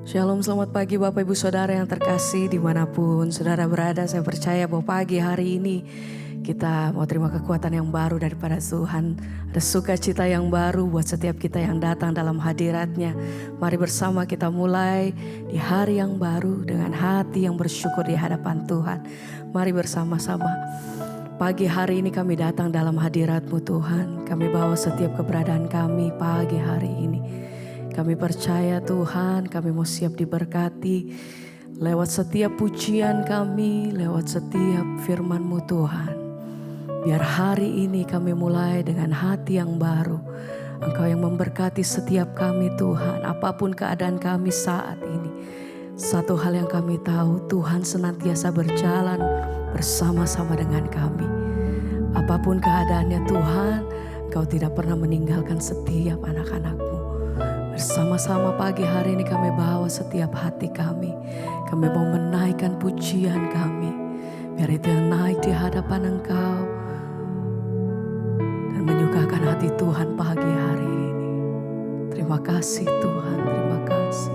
Shalom, selamat pagi Bapak Ibu Saudara yang terkasih dimanapun Saudara berada. Saya percaya bahwa pagi hari ini kita mau terima kekuatan yang baru daripada Tuhan. Ada sukacita yang baru buat setiap kita yang datang dalam hadirat-Nya. Mari bersama kita mulai di hari yang baru dengan hati yang bersyukur di hadapan Tuhan. Mari bersama-sama. Pagi hari ini kami datang dalam hadirat-Mu Tuhan. Kami bawa setiap keberadaan kami pagi hari ini. Kami percaya Tuhan, kami mau siap diberkati lewat setiap pujian kami, lewat setiap firman-Mu Tuhan. Biar hari ini kami mulai dengan hati yang baru. Engkau yang memberkati setiap kami Tuhan, apapun keadaan kami saat ini. Satu hal yang kami tahu, Tuhan senantiasa berjalan bersama-sama dengan kami. Apapun keadaannya Tuhan, Engkau tidak pernah meninggalkan setiap anak-anak-Mu. Bersama-sama pagi hari ini kami bawa setiap hati kami. Kami mau menaikkan pujian kami. Biar itu yang naik di hadapan Engkau. Dan menyukakan hati Tuhan pagi hari ini. Terima kasih Tuhan, terima kasih.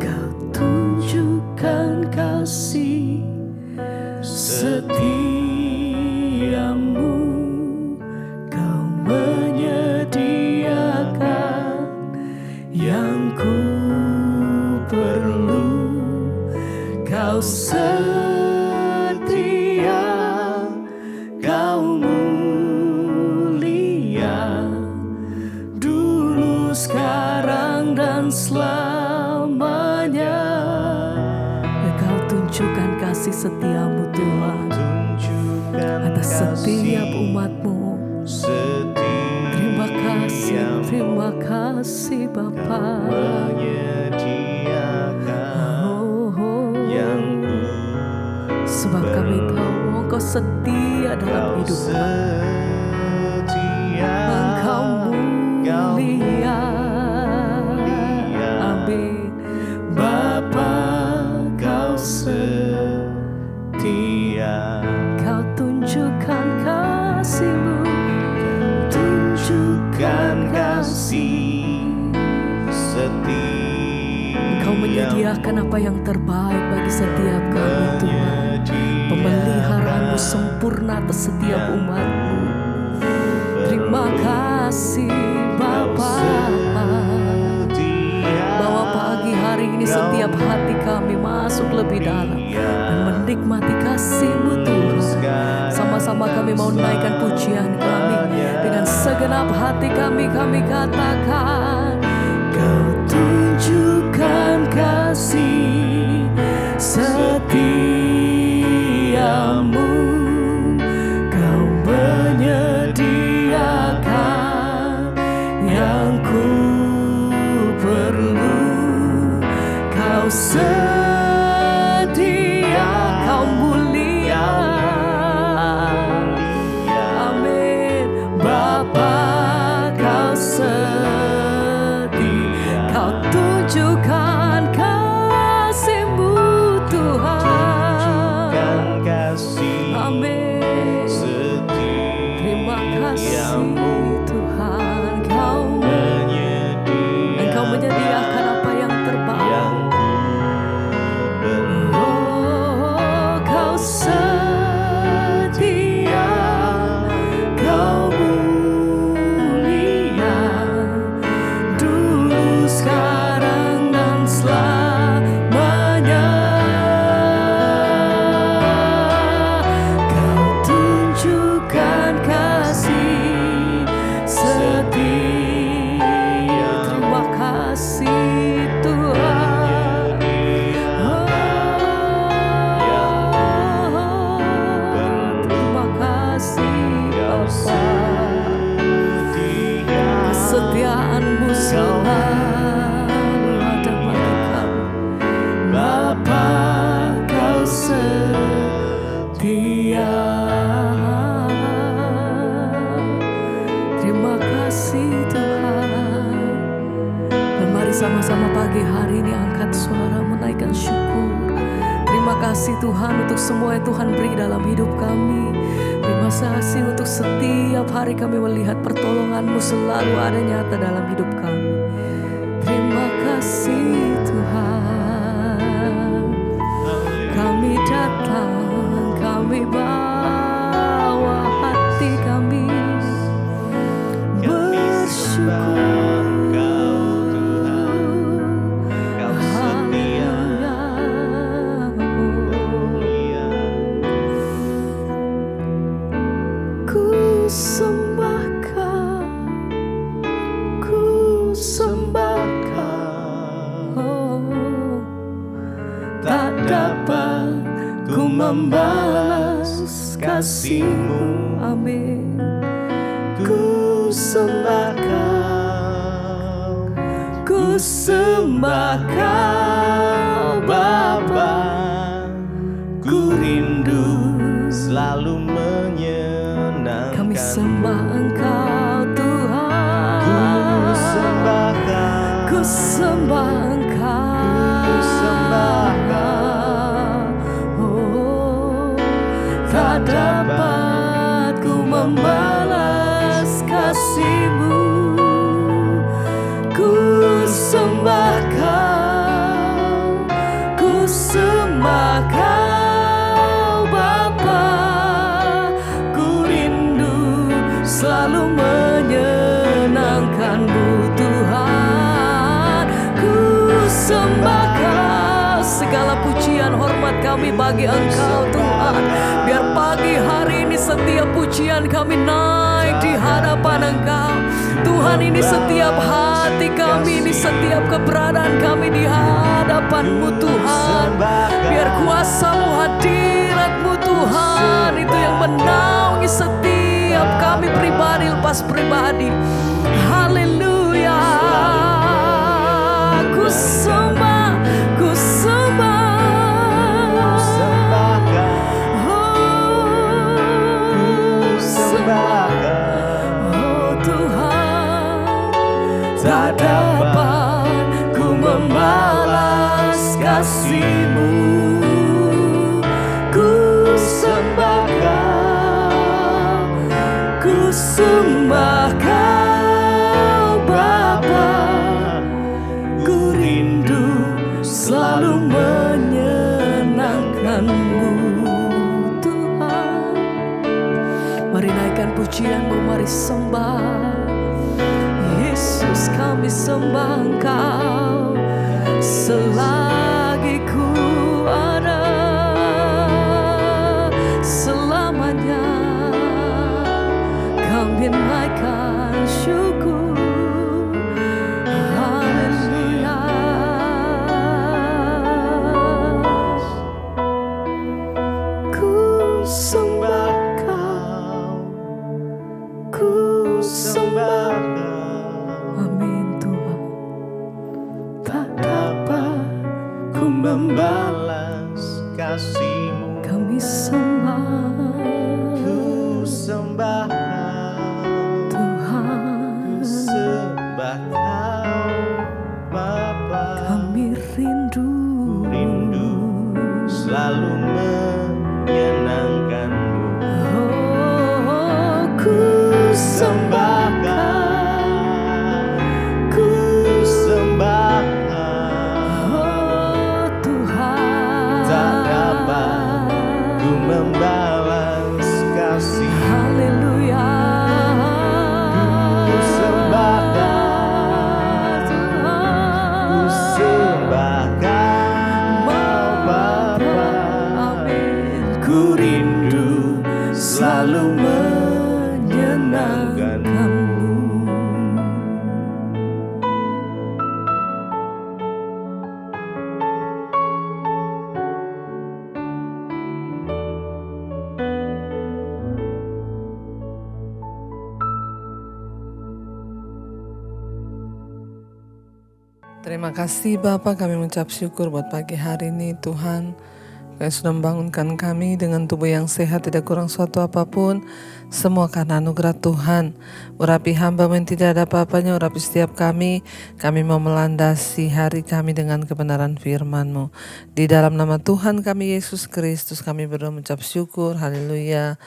Kau tunjukkan kasih setiamu. Kau menyediakan yang ku perlu. Kau setia, Kau mulia, dulu, sekarang, dan selamanya. Kau tunjukkan kasih setiamu Tuhan atas setiap umat-Mu. Terima kasih Bapa. Sebab kami tahu Engkau setia dalam hidup kami. Engkau mulia. Amin. Bapa, Kau setia. Kau tunjukkan kasih-Mu. Tunjukkan kasih setia. Engkau menyediakan apa yang terbaik bagi setiap kami Tuhan. Pemeliharaan-Mu sempurna atas setiap umat-Mu. Terima kasih Bapa. Bahwa pagi hari ini setiap hati kami masuk lebih dalam dan menikmati kasih-Mu Tuhan. Sama-sama kami mau naikkan pujian kami dengan segenap hati kami katakan, Kau tunjukkan kasih setiamu. Kau menyediakan yang ku perlu. Kau setia, Kau mulia. Amin. Bapa, Kau setia. Kau tunjukkan kasih-Mu Tuhan. Amin. Terima kasih Tuhan. Engkau menyediakan apa yang terbaik. Oh, Kau setia, Kau mulia, dulu, sekarang, dan selamanya. Kau tunjukkan kasih setia. Terima kasih Tuhan. Terima kasih Bapa. Kesetiaan-Mu selalu ada pada kami. Bapa, Kau setia. Terima kasih Tuhan. Dan mari sama-sama pagi hari ini angkat suara menaikkan syukur. Terima kasih Tuhan untuk semua yang Tuhan beri dalam hidup kami. Terima Terima kasih untuk setiap hari kami melihat pertolongan-Mu selalu ada nyata dalam hidup kami. Terima kasih Tuhan. Kami datang, kami bawa hati kami bersyukur. Membalas kasih-Mu, amin. Ku sembah Kau Bapa, ku rindu selalu menyenangkan. Kami sembah Engkau Tuhan. Ku sembah Engkau. Tak dapat ku membalas kasih-Mu. Ku sembah Kau Bapa, ku rindu selalu menyenangkan-Mu Tuhan. Ku sembah Kau, segala pujian hormat kami bagi Engkau Tuhan. Biar pagi hari ini setiap pujian kami naik di hadapan Engkau Tuhan. Ini setiap hati kami, ini setiap keberadaan kami di hadapan-Mu Tuhan. Biar kuasa-Mu, hadirat-Mu Tuhan, itu yang menaungi setiap kami pribadi lepas pribadi. Haleluya. Ku sembah oh Tuhan. Tak dapat ku membalas kasih-Mu. Ku sembah Kau Bapa, ku rindu selalu menyenangkan-Mu Tuhan. Mari naikkan pujian-Mu, mari sembah Yesus, kami sembah Engkau selagi ku ada, selamanya kami naikkan syukur. Haleluya. Ku sembah Kau, ku sembah Kau, amin Tuhan. Tak dapat ku membalas kasih-Mu. Kami sembah, ku sembah Tuhan. Ku sembah Kau Bapa, kami rindu selalu menyenangkan-Mu. Oh, ku sembah Kau, ku sembah Kau, oh Tuhan. Tak dapat ku membalas kasih. Haleluya. Ku sembah Kau Tuhan. Ku sembah Kau Bapa, amin. Ku rindu selalu menyenangkan-Mu. Terima kasih Bapak, kami mengucap syukur buat pagi hari ini Tuhan. Kau sudah membangunkan kami dengan tubuh yang sehat, tidak kurang suatu apapun. Semua karena anugerah Tuhan. Urapi hamba yang tidak ada apa-apanya, urapi setiap kami. Kami mau melandasi hari kami dengan kebenaran firman-Mu. Di dalam nama Tuhan kami Yesus Kristus kami berdoa mengucap syukur. Haleluya.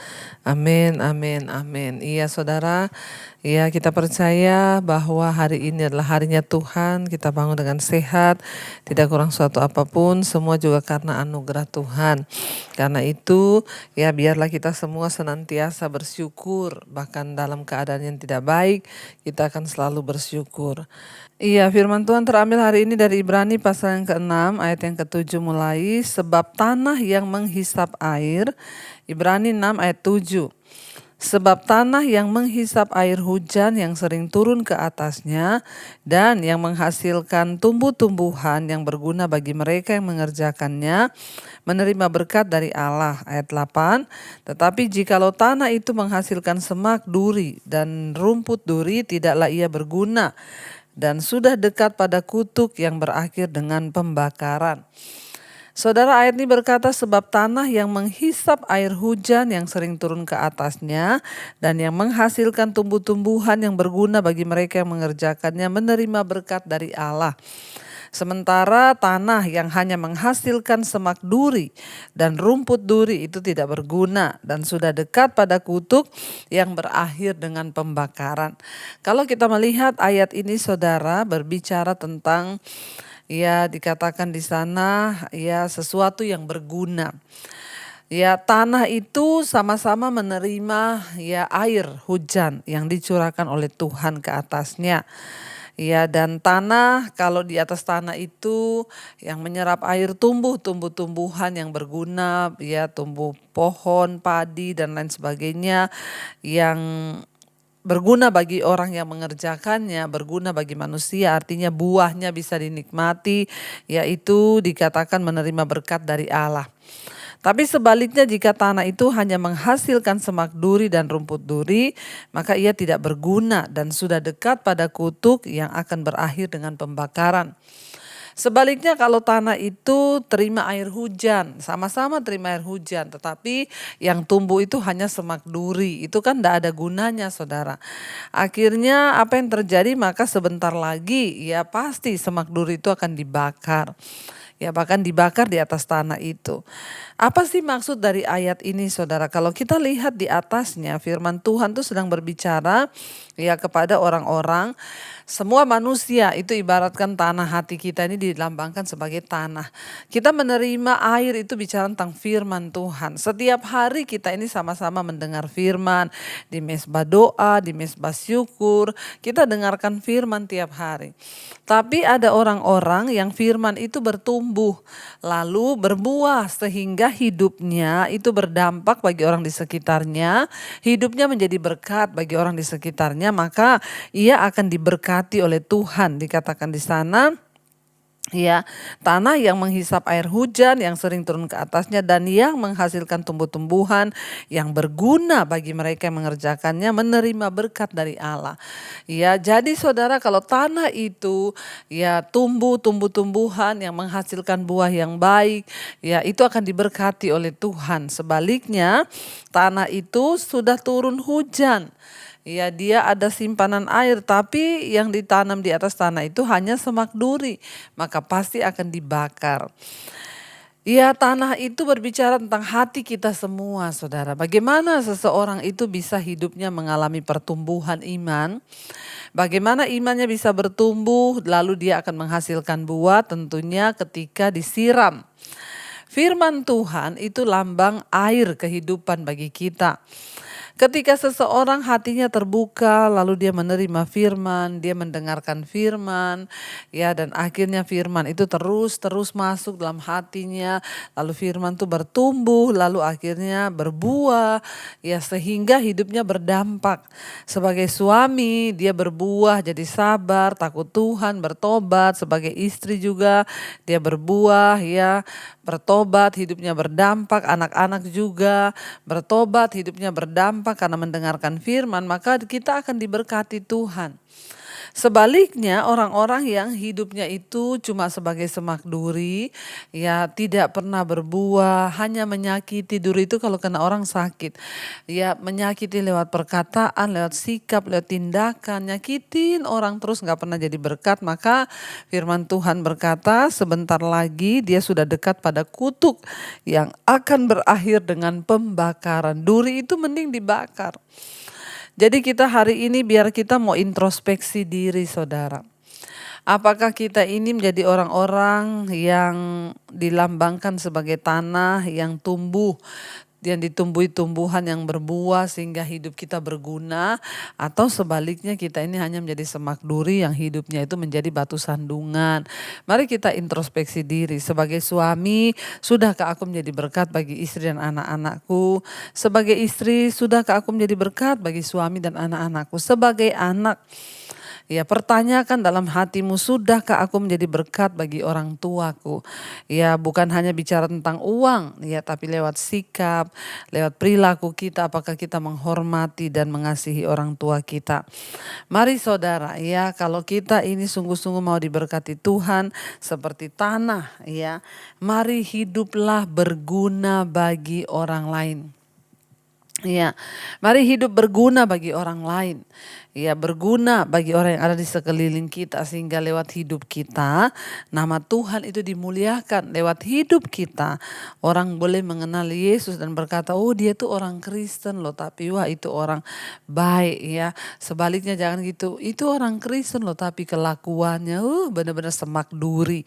Amin, amin, amin. Iya saudara, ya kita percaya bahwa hari ini adalah harinya Tuhan. Kita bangun dengan sehat, tidak kurang suatu apapun. Semua juga karena anugerah Tuhan. Karena itu ya biarlah kita semua senantiasa bersyukur. Bahkan dalam keadaan yang tidak baik, kita akan selalu bersyukur. Iya, firman Tuhan terambil hari ini dari Ibrani pasal yang ke-6 ayat yang ke-7 mulai. Sebab tanah yang menghisap air, Ibrani 6 ayat 7. Sebab tanah yang menghisap air hujan yang sering turun ke atasnya dan yang menghasilkan tumbuh-tumbuhan yang berguna bagi mereka yang mengerjakannya, menerima berkat dari Allah. Ayat 8. Tetapi jikalau tanah itu menghasilkan semak duri dan rumput duri, tidaklah ia berguna dan sudah dekat pada kutuk yang berakhir dengan pembakaran. Saudara, ayat ini berkata sebab tanah yang menghisap air hujan yang sering turun ke atasnya dan yang menghasilkan tumbuh-tumbuhan yang berguna bagi mereka yang mengerjakannya, menerima berkat dari Allah. Sementara tanah yang hanya menghasilkan semak duri dan rumput duri itu tidak berguna dan sudah dekat pada kutuk yang berakhir dengan pembakaran. Kalau kita melihat ayat ini saudara berbicara tentang ya dikatakan di sana ya sesuatu yang berguna. Ya tanah itu sama-sama menerima ya air hujan yang dicurahkan oleh Tuhan ke atasnya. Ya dan tanah kalau di atas tanah itu yang menyerap air tumbuh-tumbuhan yang berguna ya tumbuh pohon, padi dan lain sebagainya yang berguna bagi orang yang mengerjakannya, berguna bagi manusia, artinya buahnya bisa dinikmati, yaitu dikatakan menerima berkat dari Allah. Tapi sebaliknya jika tanah itu hanya menghasilkan semak duri dan rumput duri, maka ia tidak berguna dan sudah dekat pada kutuk yang akan berakhir dengan pembakaran. Sebaliknya kalau tanah itu terima air hujan, sama-sama terima air hujan, tetapi yang tumbuh itu hanya semak duri, itu kan tidak ada gunanya saudara. Akhirnya apa yang terjadi, maka sebentar lagi ya pasti semak duri itu akan dibakar. Ya bahkan dibakar di atas tanah itu. Apa sih maksud dari ayat ini saudara? Kalau kita lihat di atasnya firman Tuhan tuh sedang berbicara ya kepada orang-orang, semua manusia itu ibaratkan tanah hati kita ini dilambangkan sebagai tanah. Kita menerima air itu bicara tentang firman Tuhan. Setiap hari kita ini sama-sama mendengar firman di mesbah doa, di mesbah syukur. Kita dengarkan firman tiap hari. Tapi ada orang-orang yang firman itu bertumbuh lalu berbuah sehingga hidupnya itu berdampak bagi orang di sekitarnya, hidupnya menjadi berkat bagi orang di sekitarnya, maka ia akan diberkati oleh Tuhan. Dikatakan di sana ya, tanah yang menghisap air hujan yang sering turun ke atasnya dan yang menghasilkan tumbuh-tumbuhan yang berguna bagi mereka yang mengerjakannya, menerima berkat dari Allah. Ya, jadi saudara kalau tanah itu ya tumbuh-tumbuhan yang menghasilkan buah yang baik, ya itu akan diberkati oleh Tuhan. Sebaliknya, tanah itu sudah turun hujan. Ya dia ada simpanan air tapi yang ditanam di atas tanah itu hanya semak duri, maka pasti akan dibakar. Ya tanah itu berbicara tentang hati kita semua saudara. Bagaimana seseorang itu bisa hidupnya mengalami pertumbuhan iman. Bagaimana imannya bisa bertumbuh lalu dia akan menghasilkan buah tentunya ketika disiram. Firman Tuhan itu lambang air kehidupan bagi kita. Ketika seseorang hatinya terbuka, lalu dia menerima firman, dia mendengarkan firman, ya dan akhirnya firman itu terus masuk dalam hatinya, lalu firman itu bertumbuh, lalu akhirnya berbuah, ya sehingga hidupnya berdampak. Sebagai suami, dia berbuah jadi sabar, takut Tuhan, bertobat, sebagai istri juga dia berbuah, ya bertobat, hidupnya berdampak, anak-anak juga bertobat, hidupnya berdampak karena mendengarkan firman, maka kita akan diberkati Tuhan. Sebaliknya orang-orang yang hidupnya itu cuma sebagai semak duri, ya tidak pernah berbuah, hanya menyakiti. Duri itu kalau kena orang sakit, ya menyakiti lewat perkataan, lewat sikap, lewat tindakan, nyakitin orang terus nggak pernah jadi berkat. Maka firman Tuhan berkata sebentar lagi dia sudah dekat pada kutuk yang akan berakhir dengan pembakaran. Duri itu mending dibakar. Jadi kita hari ini biar kita mau introspeksi diri saudara. Apakah kita ini menjadi orang-orang yang dilambangkan sebagai tanah yang tumbuh, yang ditumbuhi tumbuhan yang berbuah sehingga hidup kita berguna, atau sebaliknya kita ini hanya menjadi semak duri yang hidupnya itu menjadi batu sandungan. Mari kita introspeksi diri. Sebagai suami, sudahkah aku menjadi berkat bagi istri dan anak-anakku? Sebagai istri, sudahkah aku menjadi berkat bagi suami dan anak-anakku? Sebagai anak, ya pertanyakan dalam hatimu, sudahkah aku menjadi berkat bagi orang tuaku? Ya bukan hanya bicara tentang uang, ya tapi lewat sikap, lewat perilaku kita, apakah kita menghormati dan mengasihi orang tua kita. Mari saudara, ya kalau kita ini sungguh-sungguh mau diberkati Tuhan seperti tanah, ya mari hiduplah berguna bagi orang lain. Ya, mari hidup berguna bagi orang lain. Ya, berguna bagi orang yang ada di sekeliling kita sehingga lewat hidup kita nama Tuhan itu dimuliakan. Lewat hidup kita orang boleh mengenal Yesus dan berkata, "Oh, dia tuh orang Kristen loh, tapi wah itu orang baik ya." Sebaliknya jangan gitu. Itu orang Kristen loh, tapi kelakuannya benar-benar semak duri.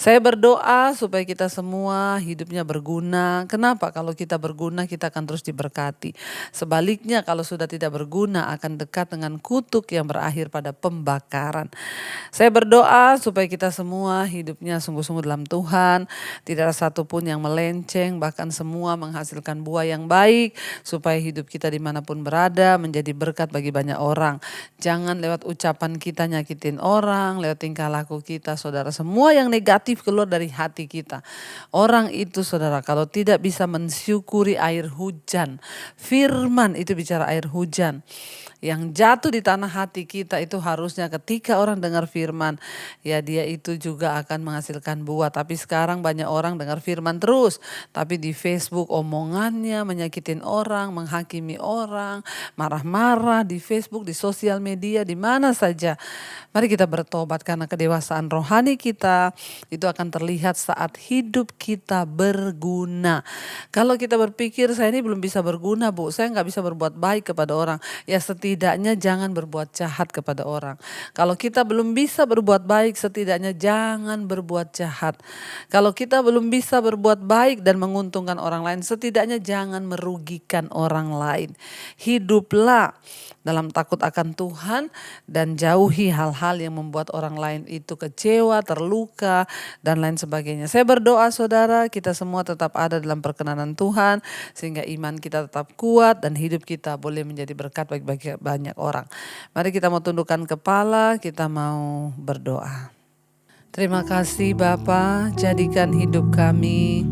Saya berdoa supaya kita semua hidupnya berguna. Kenapa? Kalau kita berguna kita akan terus diberkati. Sebaliknya kalau sudah tidak berguna akan dekat dengan kutuk yang berakhir pada pembakaran. Saya berdoa supaya kita semua hidupnya sungguh-sungguh dalam Tuhan. Tidak ada satupun yang melenceng, bahkan semua menghasilkan buah yang baik. Supaya hidup kita dimanapun berada menjadi berkat bagi banyak orang. Jangan lewat ucapan kita nyakitin orang, lewat tingkah laku kita saudara. Semua yang negatif keluar dari hati kita. Orang itu saudara kalau tidak bisa mensyukuri air hujan. Firman itu bicara air hujan. Yang jatuh di tanah hati kita itu harusnya ketika orang dengar firman, ya dia itu juga akan menghasilkan buah. Tapi sekarang banyak orang dengar firman terus, tapi di Facebook omongannya menyakitin orang, menghakimi orang, marah-marah di Facebook, di sosial media, di mana saja. Mari kita bertobat karena kedewasaan rohani kita itu akan terlihat saat hidup kita berguna. Kalau kita berpikir saya ini belum bisa berguna Bu, saya nggak bisa berbuat baik kepada orang, ya setidaknya jangan berbuat jahat kepada orang. Kalau kita belum bisa berbuat baik, setidaknya jangan berbuat jahat. Kalau kita belum bisa berbuat baik dan menguntungkan orang lain, setidaknya jangan merugikan orang lain. Hiduplah dalam takut akan Tuhan dan jauhi hal-hal yang membuat orang lain itu kecewa, terluka dan lain sebagainya. Saya berdoa saudara kita semua tetap ada dalam perkenanan Tuhan sehingga iman kita tetap kuat dan hidup kita boleh menjadi berkat bagi banyak orang. Mari kita mau tundukkan kepala, kita mau berdoa. Terima kasih Bapa, jadikan hidup kami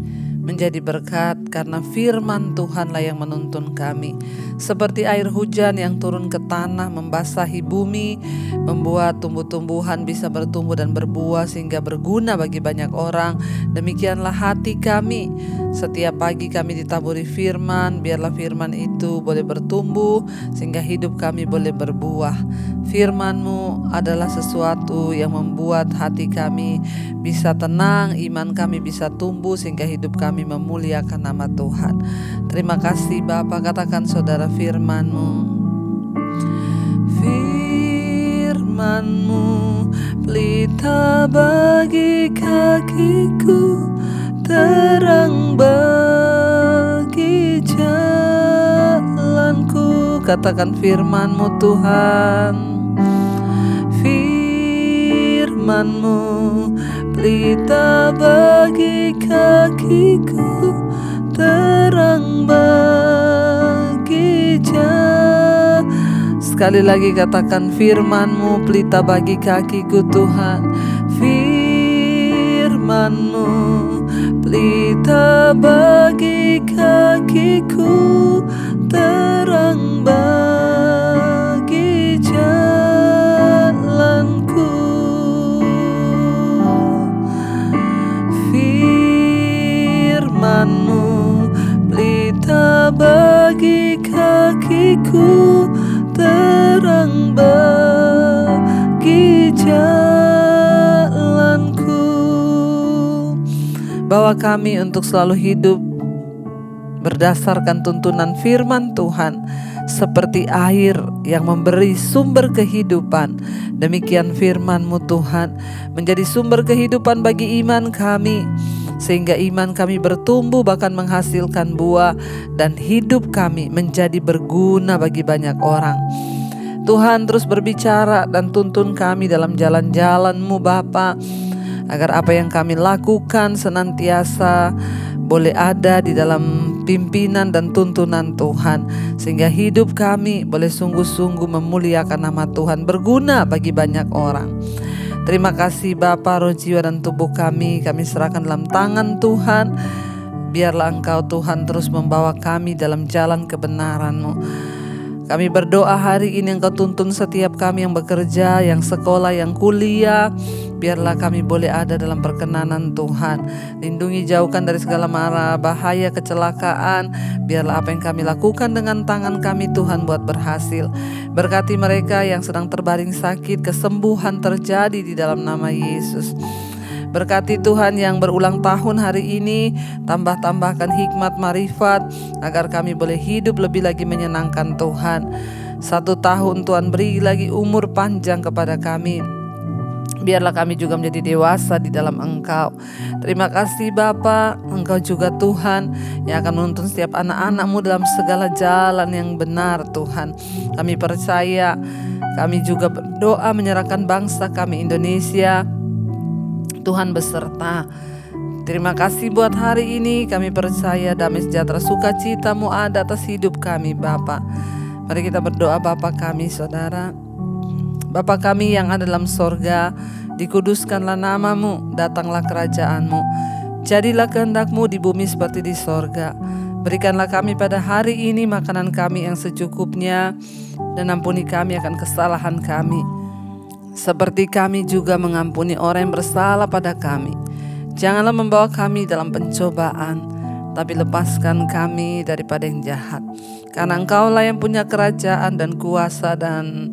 menjadi berkat karena firman Tuhanlah yang menuntun kami. Seperti air hujan yang turun ke tanah membasahi bumi, membuat tumbuh-tumbuhan bisa bertumbuh dan berbuah sehingga berguna bagi banyak orang. Demikianlah hati kami. Setiap pagi kami ditaburi firman, biarlah firman itu boleh bertumbuh sehingga hidup kami boleh berbuah. Firman-Mu adalah sesuatu yang membuat hati kami bisa tenang, iman kami bisa tumbuh sehingga hidup kami memuliakan nama Tuhan. Terima kasih Bapa, katakan saudara firman-Mu. Firman-Mu pelita bagi kakiku, terang bagi jalanku. Katakan firman-Mu Tuhan. Firman-Mu pelita bagi kakiku, terang bagi jalan. Sekali lagi katakan firman-Mu pelita bagi kakiku Tuhan. Firman-Mu pelita bagi kakiku, terang bagi jalan. jalanku, terang bagi jalanku. Bawa kami untuk selalu hidup berdasarkan tuntunan firman Tuhan, seperti air yang memberi sumber kehidupan. Demikian firman-Mu Tuhan menjadi sumber kehidupan bagi iman kami, sehingga iman kami bertumbuh bahkan menghasilkan buah, dan hidup kami menjadi berguna bagi banyak orang. Tuhan, terus berbicara dan tuntun kami dalam jalan-jalan-Mu Bapa, agar apa yang kami lakukan senantiasa boleh ada di dalam pimpinan dan tuntunan Tuhan, sehingga hidup kami boleh sungguh-sungguh memuliakan nama Tuhan, berguna bagi banyak orang. Terima kasih Bapa, roh, jiwa, dan tubuh kami serahkan dalam tangan Tuhan. Biarlah Engkau Tuhan terus membawa kami dalam jalan kebenaran-Mu. Kami berdoa hari ini Engkau tuntun setiap kami yang bekerja, yang sekolah, yang kuliah. Biarlah kami boleh ada dalam perkenanan Tuhan. Lindungi, jauhkan dari segala mara bahaya, kecelakaan. Biarlah apa yang kami lakukan dengan tangan kami Tuhan buat berhasil. Berkati mereka yang sedang terbaring sakit, kesembuhan terjadi di dalam nama Yesus. Berkati Tuhan yang berulang tahun hari ini, tambahkan hikmat marifat agar kami boleh hidup lebih lagi menyenangkan Tuhan. 1 tahun Tuhan beri lagi umur panjang kepada kami. Biarlah kami juga menjadi dewasa di dalam Engkau. Terima kasih Bapa, Engkau juga Tuhan yang akan menuntun setiap anak-anak-Mu dalam segala jalan yang benar Tuhan. Kami percaya, kami juga berdoa menyerahkan bangsa kami Indonesia, Tuhan beserta. Terima kasih buat hari ini. Kami percaya damai sejahtera sukacita-Mu ada atas hidup kami Bapa. Mari kita berdoa. Bapa kami, Saudara, Bapa kami yang ada dalam sorga, dikuduskanlah nama-Mu, datanglah kerajaan-Mu, jadilah kehendak-Mu di bumi seperti di sorga. Berikanlah kami pada hari ini makanan kami yang secukupnya, dan ampuni kami akan kesalahan kami, seperti kami juga mengampuni orang yang bersalah pada kami. Janganlah membawa kami dalam pencobaan, tapi lepaskan kami daripada yang jahat. Karena Engkaulah yang punya kerajaan dan kuasa dan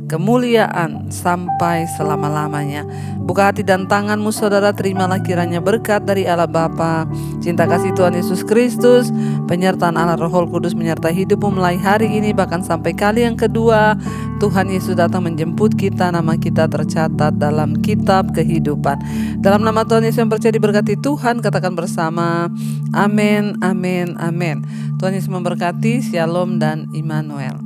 kemuliaan sampai selama-lamanya. Buka hati dan tangan-Mu Saudara, terimalah kiranya berkat dari Allah Bapa, cinta kasih Tuhan Yesus Kristus, penyertaan Allah Roh Kudus menyertai hidupmu mulai hari ini bahkan sampai kali yang kedua Tuhan Yesus datang menjemput kita, nama kita tercatat dalam kitab kehidupan. Dalam nama Tuhan Yesus yang percaya diberkati Tuhan, katakan bersama, amin, amin, amin. Tuhan Yesus memberkati. Shalom dan Immanuel.